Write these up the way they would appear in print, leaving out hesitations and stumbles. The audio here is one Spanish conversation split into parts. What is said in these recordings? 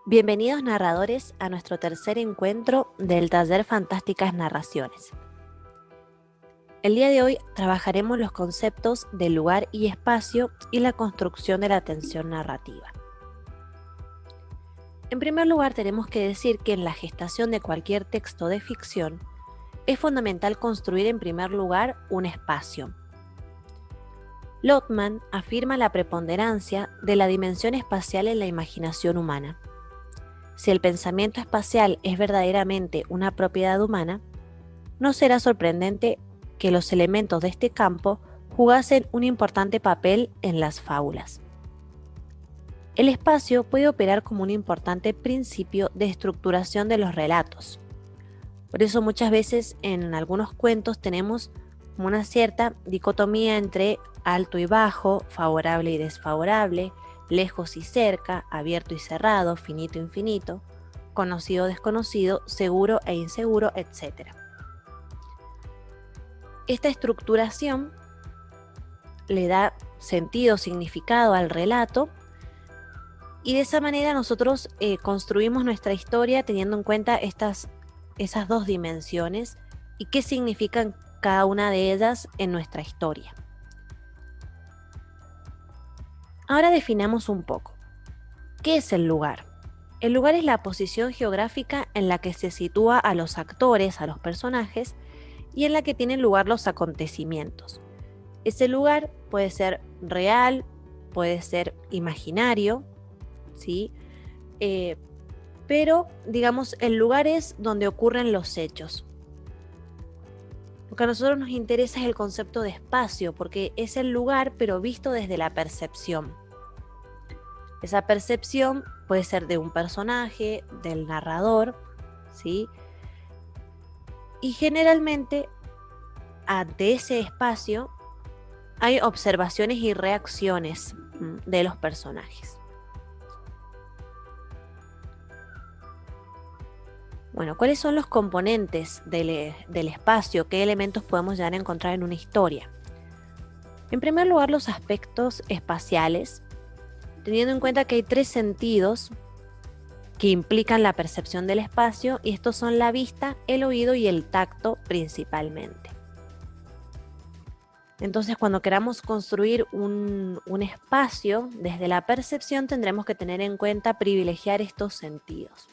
Bienvenidos narradores a nuestro tercer encuentro del taller Fantásticas Narraciones. El día de hoy trabajaremos los conceptos de lugar y espacio y la construcción de la tensión narrativa. En primer lugar, tenemos que decir que en la gestación de cualquier texto de ficción es fundamental construir en primer lugar un espacio. Lotman afirma la preponderancia de la dimensión espacial en la imaginación humana. Si el pensamiento espacial es verdaderamente una propiedad humana, no será sorprendente que los elementos de este campo jugasen un importante papel en las fábulas. El espacio puede operar como un importante principio de estructuración de los relatos. Por eso muchas veces en algunos cuentos tenemos una cierta dicotomía entre alto y bajo, favorable y desfavorable, lejos y cerca, abierto y cerrado, finito e infinito, conocido o desconocido, seguro e inseguro, etc. Esta estructuración le da sentido, significado al relato y de esa manera nosotros construimos nuestra historia teniendo en cuenta esas dos dimensiones y qué significan cada una de ellas en nuestra historia. Ahora definamos un poco. ¿Qué es el lugar? El lugar es la posición geográfica en la que se sitúa a los actores, a los personajes, y en la que tienen lugar los acontecimientos. Ese lugar puede ser real, puede ser imaginario, ¿sí? Pero, digamos, el lugar es donde ocurren los hechos. Lo que a nosotros nos interesa es el concepto de espacio, porque es el lugar, pero visto desde la percepción. Esa percepción puede ser de un personaje, del narrador, ¿sí? Y generalmente, ante ese espacio, hay observaciones y reacciones de los personajes. Bueno, ¿cuáles son los componentes del espacio? ¿Qué elementos podemos llegar a encontrar en una historia? En primer lugar, los aspectos espaciales, teniendo en cuenta que hay 3 sentidos que implican la percepción del espacio, y estos son la vista, el oído y el tacto principalmente. Entonces, cuando queramos construir un espacio desde la percepción, tendremos que tener en cuenta privilegiar estos sentidos.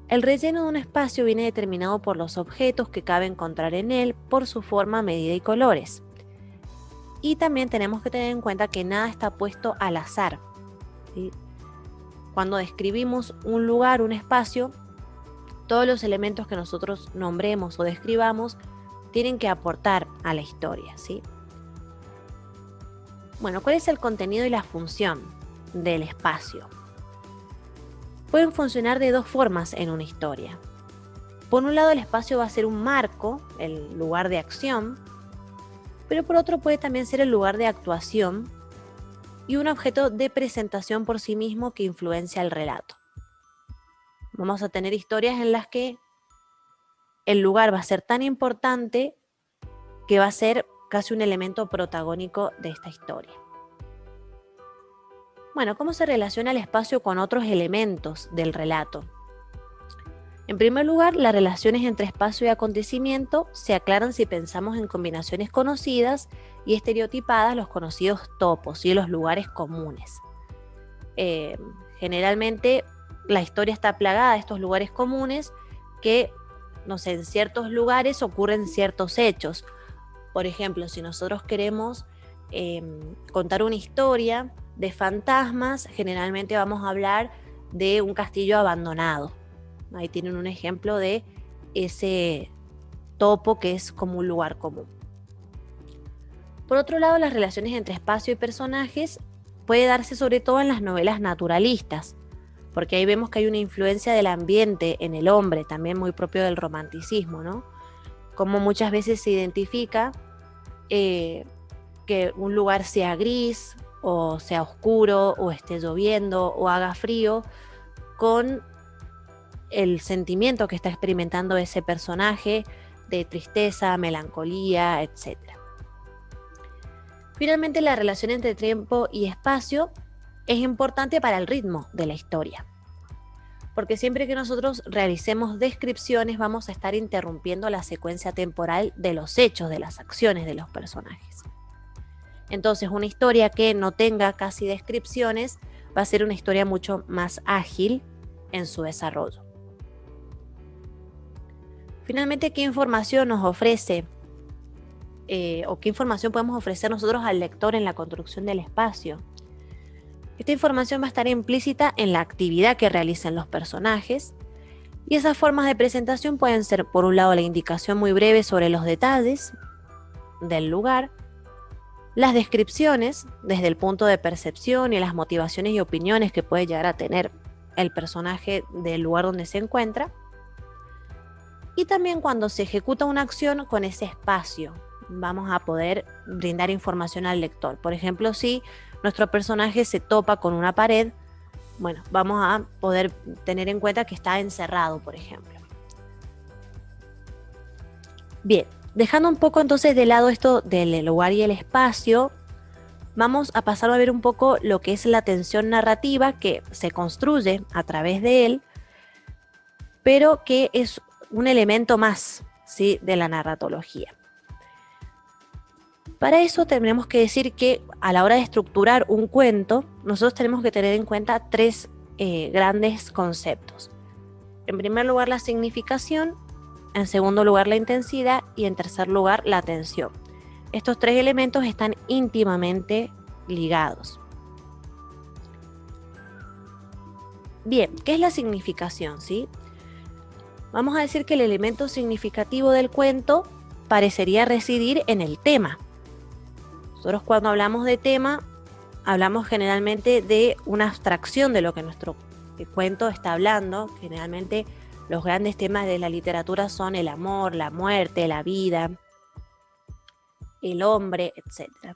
El relleno de un espacio viene determinado por los objetos que cabe encontrar en él, por su forma, medida y colores. Y también tenemos que tener en cuenta que nada está puesto al azar, ¿sí? Cuando describimos un lugar, un espacio, todos los elementos que nosotros nombremos o describamos tienen que aportar a la historia, ¿sí? Bueno, ¿cuál es el contenido y la función del espacio? Pueden funcionar de 2 formas en una historia. Por un lado, el espacio va a ser un marco, el lugar de acción, pero por otro puede también ser el lugar de actuación y un objeto de presentación por sí mismo que influencia el relato. Vamos a tener historias en las que el lugar va a ser tan importante que va a ser casi un elemento protagónico de esta historia. Bueno, ¿cómo se relaciona el espacio con otros elementos del relato? En primer lugar, las relaciones entre espacio y acontecimiento se aclaran si pensamos en combinaciones conocidas y estereotipadas, los conocidos topos y los lugares comunes. Generalmente la historia está plagada de estos lugares comunes que, no sé, en ciertos lugares ocurren ciertos hechos. Por ejemplo, si nosotros queremos contar una historia de fantasmas, generalmente vamos a hablar de un castillo abandonado. Ahí tienen un ejemplo de ese topo que es como un lugar común. Por otro lado, las relaciones entre espacio y personajes puede darse sobre todo en las novelas naturalistas, porque ahí vemos que hay una influencia del ambiente en el hombre, también muy propio del romanticismo, ¿no? Como muchas veces se identifica que un lugar sea gris, o sea oscuro, o esté lloviendo, o haga frío, con el sentimiento que está experimentando ese personaje de tristeza, melancolía, etc. Finalmente, la relación entre tiempo y espacio es importante para el ritmo de la historia. Porque siempre que nosotros realicemos descripciones vamos a estar interrumpiendo la secuencia temporal de los hechos, de las acciones de los personajes. Entonces, una historia que no tenga casi descripciones va a ser una historia mucho más ágil en su desarrollo. Finalmente, ¿qué información nos ofrece o qué información podemos ofrecer nosotros al lector en la construcción del espacio? Esta información va a estar implícita en la actividad que realicen los personajes y esas formas de presentación pueden ser, por un lado, la indicación muy breve sobre los detalles del lugar, las descripciones desde el punto de percepción y las motivaciones y opiniones que puede llegar a tener el personaje del lugar donde se encuentra, y también cuando se ejecuta una acción con ese espacio vamos a poder brindar información al lector. Por ejemplo, si nuestro personaje se topa con una pared, bueno, vamos a poder tener en cuenta que está encerrado, por ejemplo. Bien, dejando un poco entonces de lado esto del lugar y el espacio, vamos a pasar a ver un poco lo que es la tensión narrativa que se construye a través de él, pero que es un elemento más, ¿sí?, de la narratología. Para eso tenemos que decir que a la hora de estructurar un cuento, nosotros tenemos que tener en cuenta tres grandes conceptos. En primer lugar, la significación, en segundo lugar, la intensidad y en tercer lugar, la tensión. Estos tres elementos están íntimamente ligados. Bien, ¿qué es la significación, sí? Vamos a decir que el elemento significativo del cuento parecería residir en el tema. Nosotros cuando hablamos de tema, hablamos generalmente de una abstracción de lo que nuestro cuento está hablando. Generalmente los grandes temas de la literatura son el amor, la muerte, la vida, el hombre, etc.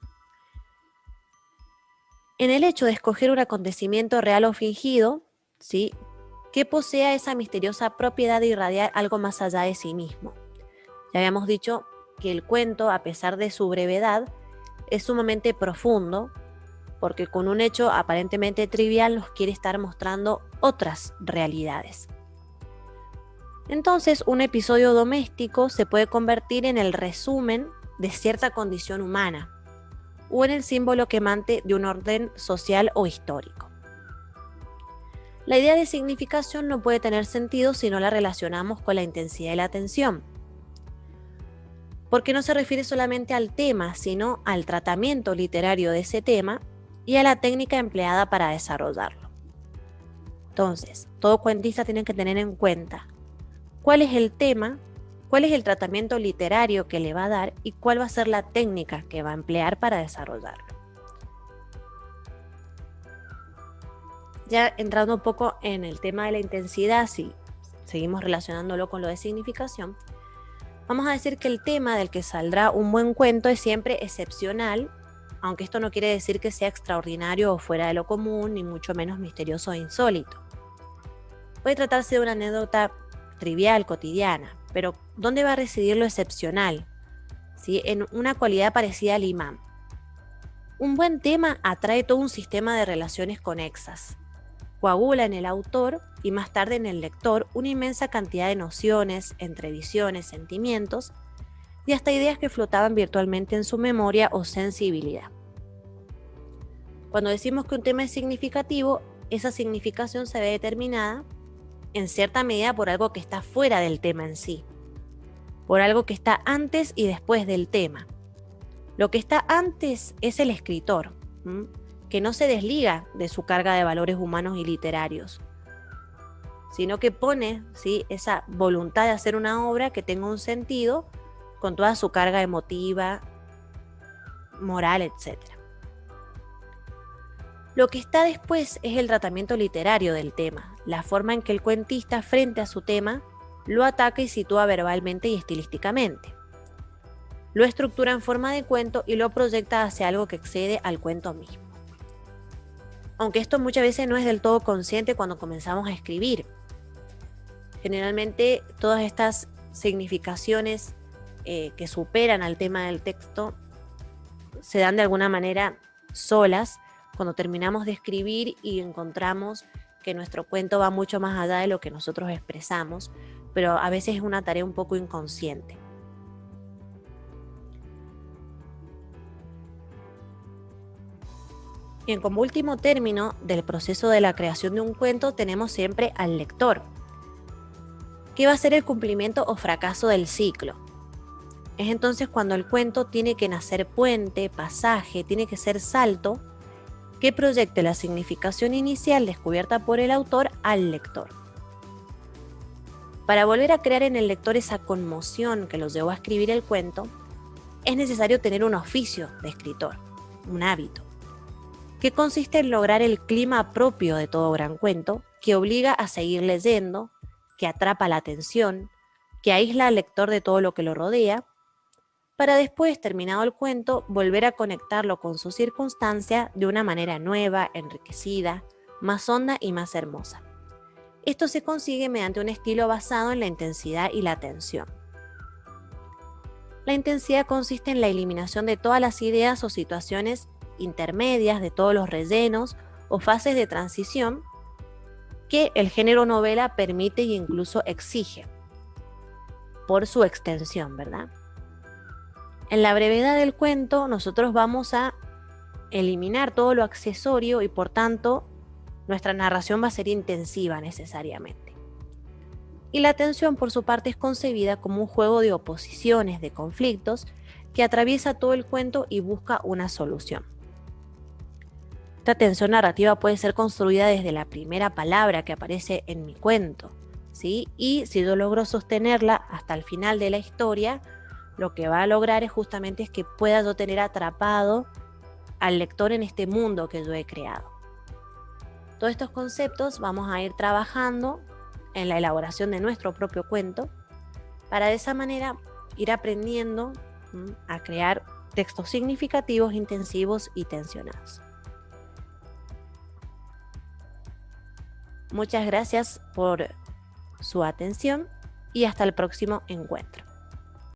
En el hecho de escoger un acontecimiento real o fingido, ¿sí?, que posea esa misteriosa propiedad de irradiar algo más allá de sí mismo. Ya habíamos dicho que el cuento, a pesar de su brevedad, es sumamente profundo, porque con un hecho aparentemente trivial nos quiere estar mostrando otras realidades. Entonces, un episodio doméstico se puede convertir en el resumen de cierta condición humana, o en el símbolo quemante de un orden social o histórico. La idea de significación no puede tener sentido si no la relacionamos con la intensidad y la tensión, porque no se refiere solamente al tema, sino al tratamiento literario de ese tema y a la técnica empleada para desarrollarlo. Entonces, todo cuentista tiene que tener en cuenta cuál es el tema, cuál es el tratamiento literario que le va a dar y cuál va a ser la técnica que va a emplear para desarrollarlo. Ya entrando un poco en el tema de la intensidad, si seguimos relacionándolo con lo de significación, vamos a decir que el tema del que saldrá un buen cuento es siempre excepcional, aunque esto no quiere decir que sea extraordinario o fuera de lo común, ni mucho menos misterioso e insólito. Puede tratarse de una anécdota trivial, cotidiana, pero ¿dónde va a residir lo excepcional? ¿Sí? En una cualidad parecida al imán. Un buen tema atrae todo un sistema de relaciones conexas. Coagula en el autor y más tarde en el lector una inmensa cantidad de nociones, entrevisiones, sentimientos y hasta ideas que flotaban virtualmente en su memoria o sensibilidad. Cuando decimos que un tema es significativo, esa significación se ve determinada en cierta medida por algo que está fuera del tema en sí, por algo que está antes y después del tema. Lo que está antes es el escritor, que no se desliga de su carga de valores humanos y literarios, sino que pone, ¿sí?, esa voluntad de hacer una obra que tenga un sentido con toda su carga emotiva, moral, etc. Lo que está después es el tratamiento literario del tema, la forma en que el cuentista frente a su tema lo ataca y sitúa verbalmente y estilísticamente. Lo estructura en forma de cuento y lo proyecta hacia algo que excede al cuento mismo. Aunque esto muchas veces no es del todo consciente cuando comenzamos a escribir. Generalmente todas estas significaciones que superan al tema del texto se dan de alguna manera solas cuando terminamos de escribir y encontramos que nuestro cuento va mucho más allá de lo que nosotros expresamos, pero a veces es una tarea un poco inconsciente. Bien, como último término del proceso de la creación de un cuento tenemos siempre al lector, que va a ser el cumplimiento o fracaso del ciclo. Es entonces cuando el cuento tiene que nacer puente, pasaje, tiene que ser salto, que proyecte la significación inicial descubierta por el autor al lector. Para volver a crear en el lector esa conmoción que los llevó a escribir el cuento, es necesario tener un oficio de escritor, un hábito, que consiste en lograr el clima propio de todo gran cuento, que obliga a seguir leyendo, que atrapa la atención, que aísla al lector de todo lo que lo rodea, para después, terminado el cuento, volver a conectarlo con su circunstancia de una manera nueva, enriquecida, más honda y más hermosa. Esto se consigue mediante un estilo basado en la intensidad y la tensión. La intensidad consiste en la eliminación de todas las ideas o situaciones intermedias, de todos los rellenos o fases de transición que el género novela permite e incluso exige por su extensión, ¿verdad? En la brevedad del cuento nosotros vamos a eliminar todo lo accesorio y por tanto nuestra narración va a ser intensiva necesariamente. Y la tensión por su parte es concebida como un juego de oposiciones, de conflictos, que atraviesa todo el cuento y busca una solución. Esta tensión narrativa puede ser construida desde la primera palabra que aparece en mi cuento, ¿sí? Y si yo logro sostenerla hasta el final de la historia, lo que va a lograr es justamente que pueda yo tener atrapado al lector en este mundo que yo he creado. Todos estos conceptos vamos a ir trabajando en la elaboración de nuestro propio cuento para de esa manera ir aprendiendo a crear textos significativos, intensivos y tensionados. Muchas gracias por su atención y hasta el próximo encuentro.